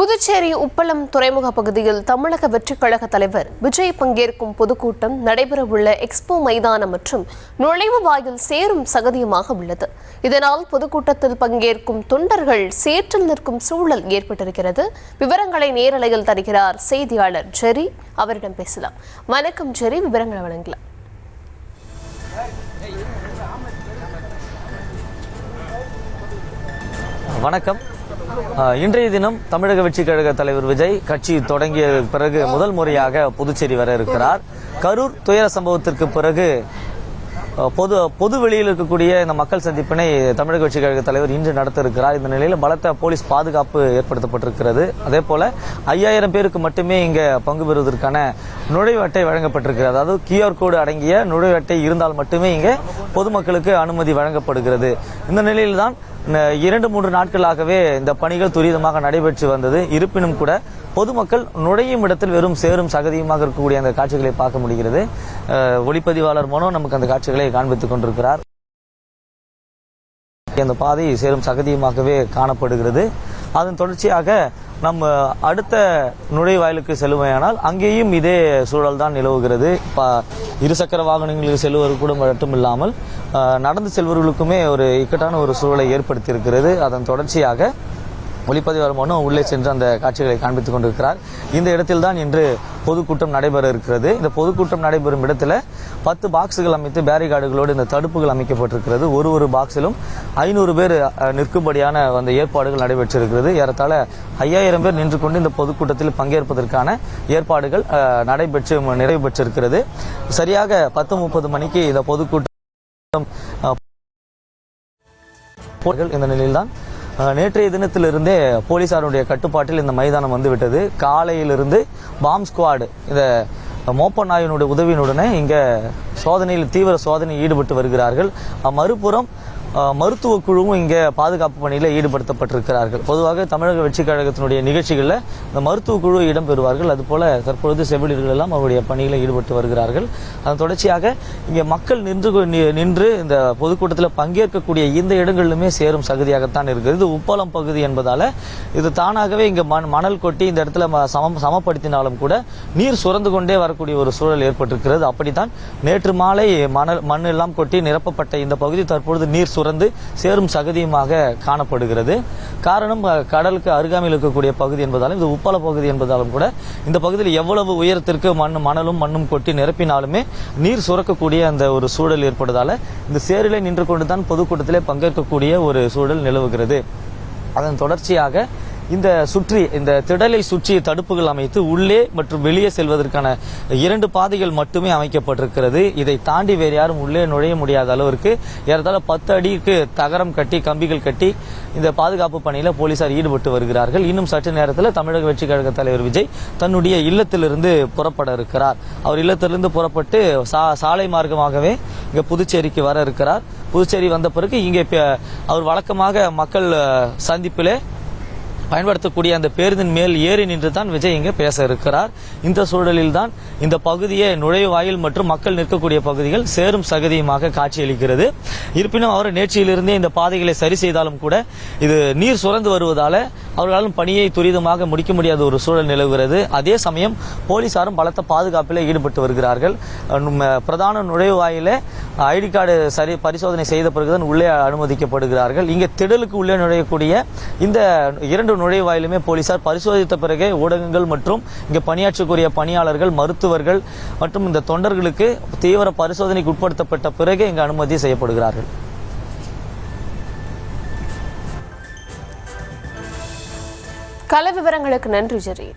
புதுச்சேரி உப்பளம் துறைமுக பகுதியில் தமிழக வெற்றிக் கழக தலைவர் விஜய் பங்கேற்கும் பொதுக்கூட்டம் நடைபெறவுள்ள எக்ஸ்போ மைதானம் மற்றும் நுழைவு வாயில் சேரும் சகதியுமாக உள்ளது. இதனால் பொதுக்கூட்டத்தில் பங்கேற்கும் தொண்டர்கள் சேற்றில் நிற்கும் சூழல் ஏற்பட்டிருக்கிறது. விவரங்களை நேரலையில் தருகிறார் செய்தியாளர் ஜெரி. அவரிடம் பேசலாம். வணக்கம் ஜெரி, விவரங்களை வழங்கலாம். வணக்கம். இன்றைய தினம் தமிழக வெற்றிக் கழக தலைவர் விஜய் கட்சி தொடங்கிய பிறகு முதல் முறையாக புதுச்சேரி வர இருக்கிறார். கரூர் துயர சம்பவத்திற்கு பிறகு பொது வெளியில் இருக்கக்கூடிய இந்த மக்கள் சந்திப்பினை தமிழக வெற்றிக் கழக தலைவர் இன்று நடத்த இருக்கிறார். இந்த நிலையில் பலத்த போலீஸ் பாதுகாப்பு ஏற்படுத்தப்பட்டிருக்கிறது. அதே போல 5000 பேருக்கு மட்டுமே இங்க பங்கு பெறுவதற்கான நுழைவு அட்டை வழங்கப்பட்டிருக்கிறது. அதாவது QR கோடு அடங்கிய நுழைவு அட்டை இருந்தால் மட்டுமே இங்க பொதுமக்களுக்கு அனுமதி வழங்கப்படுகிறது. இந்த நிலையில்தான் 2-3 நாட்களாகவே இந்த பணிகள் துரிதமாக நடைபெற்று வந்தது. இருப்பினும் கூட பொதுமக்கள் நுழையும் இடத்தில் வெறும் சேரும் சகதியுமாக இருக்கக்கூடிய அந்த காட்சிகளை பார்க்க முடிகிறது. ஒளிப்பதிவாளர் மனோ நமக்கு அந்த காட்சிகளை காண்பித்துக் கொண்டிருக்கிறார். அந்த பாதை சேரும் சகதியுமாகவே காணப்படுகிறது. அதன் தொடர்ச்சியாக நம்ம அடுத்த நுழைவாயிலுக்கு செல்லுமையானால் அங்கேயும் இதே சூழல் தான் நிலவுகிறது. இருசக்கர வாகனங்களுக்கு செல்வது கூட மட்டும் இல்லாமல் நடந்து செல்வர்களுக்குமே ஒரு இக்கட்டான ஒரு சூழலை ஏற்படுத்தி இருக்கிறது. அதன் தொடர்ச்சியாக ஒளிப்பதிவாளர் மனோ உள்ளே சென்று அந்த காட்சிகளை காண்பித்துக் கொண்டிருக்கிறார். இந்த இடத்தில் தான் இன்று பொதுக்கூட்டம் நடைபெற இருக்கிறது. இந்த பொதுக்கூட்டம் நடைபெறும் இடத்துல 10 பாக்ஸுகள் அமைத்து பேரிகார்டுகளோடு இந்த தடுப்புகள் அமைக்கப்பட்டிருக்கிறது. ஒரு பாக்ஸிலும் 500 பேர் நிற்கும்படியான அந்த ஏற்பாடுகள் நடைபெற்றிருக்கிறது. ஏறத்தாழ 5000 பேர் நின்று கொண்டு இந்த பொதுக்கூட்டத்தில் பங்கேற்பதற்கான ஏற்பாடுகள் நிறைவு பெற்றிருக்கிறது. சரியாக 10:30 மணிக்கு இந்த பொதுக்கூட்டம் இந்த நிலையில்தான் நேற்றைய தினத்திலிருந்தே போலீசாருடைய கட்டுப்பாட்டில் இந்த மைதானம் வந்துவிட்டது. காலையிலிருந்து பாம் ஸ்குவாட் இந்த மோப்ப நாயினுடைய உதவியினுடனே இங்க தீவிர சோதனையில் ஈடுபட்டு வருகிறார்கள். மறுபுறம் மருத்துவ குழுவும் இங்க பாதுகாப்பு பணியில ஈடுபடுத்தப்பட்டிருக்கிறார்கள். பொதுவாக தமிழக வெற்றிக் கழகத்தினுடைய நிகழ்ச்சிகளில் இந்த மருத்துவ குழு இடம்பெறுவார்கள். அதுபோல தற்பொழுது செவிலியர்கள் எல்லாம் அவருடைய பணியில ஈடுபட்டு வருகிறார்கள். அதன் தொடர்ச்சியாக இங்க மக்கள் நின்று இந்த பொதுக்கூட்டத்தில் பங்கேற்கக்கூடிய இந்த இடங்களிலுமே சேரும் சகதியாகத்தான் இருக்குது. இது உப்பளம் பகுதி என்பதால இது தானாகவே இங்க மணல் கொட்டி இந்த இடத்துல சமப்படுத்தினாலும் கூட நீர் சுரந்து கொண்டே வரக்கூடிய ஒரு சூழல் ஏற்பட்டிருக்கிறது. அப்படித்தான் நேற்று மாலை மண் எல்லாம் கொட்டி நிரப்பப்பட்ட இந்த பகுதி தற்பொழுது நீர் சுரந்து சேரும் சகதியுமாக காணப்படுகிறது. காரணம் கடலுக்கு அருகாமையில் இருக்கக்கூடிய பகுதி என்பதாலும் இது உப்பள பகுதி என்பதாலும் கூட இந்த பகுதியில் எவ்வளவு உயரத்திற்கு மண்ணும் கொட்டி நிரப்பினாலுமே நீர் சுரக்கக்கூடிய அந்த ஒரு சூழல் ஏற்படுவதால இந்த சேரிலே நின்று கொண்டுதான் பொதுக்கூட்டத்திலே பங்கேற்கக்கூடிய ஒரு சூழல் நிலவுகிறது. அதன் தொடர்ச்சியாக இந்த திடலை சுற்றி தடுப்புகள் அமைத்து உள்ளே மற்றும் வெளியே செல்வதற்கான 2 பாதைகள் மட்டுமே அமைக்கப்பட்டிருக்கிறது. இதை தாண்டி வேறு யாரும் உள்ளே நுழைய முடியாத அளவிற்கு ஏறத்தாழ 10 அடிக்கு தகரம் கட்டி கம்பிகள் கட்டி இந்த பாதுகாப்பு பணியில போலீசார் ஈடுபட்டு வருகிறார்கள். இன்னும் சற்று நேரத்தில் தமிழக வெற்றிக் கழக தலைவர் விஜய் தன்னுடைய இல்லத்திலிருந்து புறப்பட இருக்கிறார். அவர் இல்லத்திலிருந்து புறப்பட்டு சாலை மார்க்கமாகவே இங்க புதுச்சேரிக்கு வர இருக்கிறார். புதுச்சேரி வந்த பிறகு இங்கே அவர் வழக்கமாக மக்கள் சந்திப்பிலே பயன்படுத்தக்கூடிய அந்த பேருந்தின் மேல் ஏறி நின்று தான் விஜய் இங்கே பேச இருக்கிறார். இந்த சூழலில் தான் இந்த பகுதியை நுழைவாயில் மற்றும் மக்கள் நிற்கக்கூடிய பகுதிகள் சேரும் சகதியுமாக காட்சியளிக்கிறது. இருப்பினும் அவர் நேற்றிலிருந்தே இந்த பாதைகளை சரி செய்தாலும் கூட இது நீர் சுரந்து வருவதால அவர்களாலும் பணியை துரிதமாக முடிக்க முடியாத ஒரு சூழல் நிலவுகிறது. அதே சமயம் போலீசாரும் பலத்த பாதுகாப்பில் ஈடுபட்டு வருகிறார்கள். பிரதான நுழைவாயில ஐடி கார்டு பரிசோதனை செய்த பிறகுதான் உள்ளே அனுமதிக்கப்படுகிறார்கள். இங்கே திடலுக்கு உள்ளே நுழையக்கூடிய இந்த 2 நுழைவாயிலுமே போலீசார் பரிசோதித்த பிறகே ஊடகங்கள் மற்றும் இங்கு பணியாற்றக்கூடிய பணியாளர்கள், மருத்துவர்கள் மற்றும் இந்த தொண்டர்களுக்கு தீவிர பரிசோதனைக்கு உட்படுத்தப்பட்ட பிறகே இங்கு அனுமதி செய்யப்படுகிறார்கள். கள விவரங்களுக்கு நன்றி ஜெரி.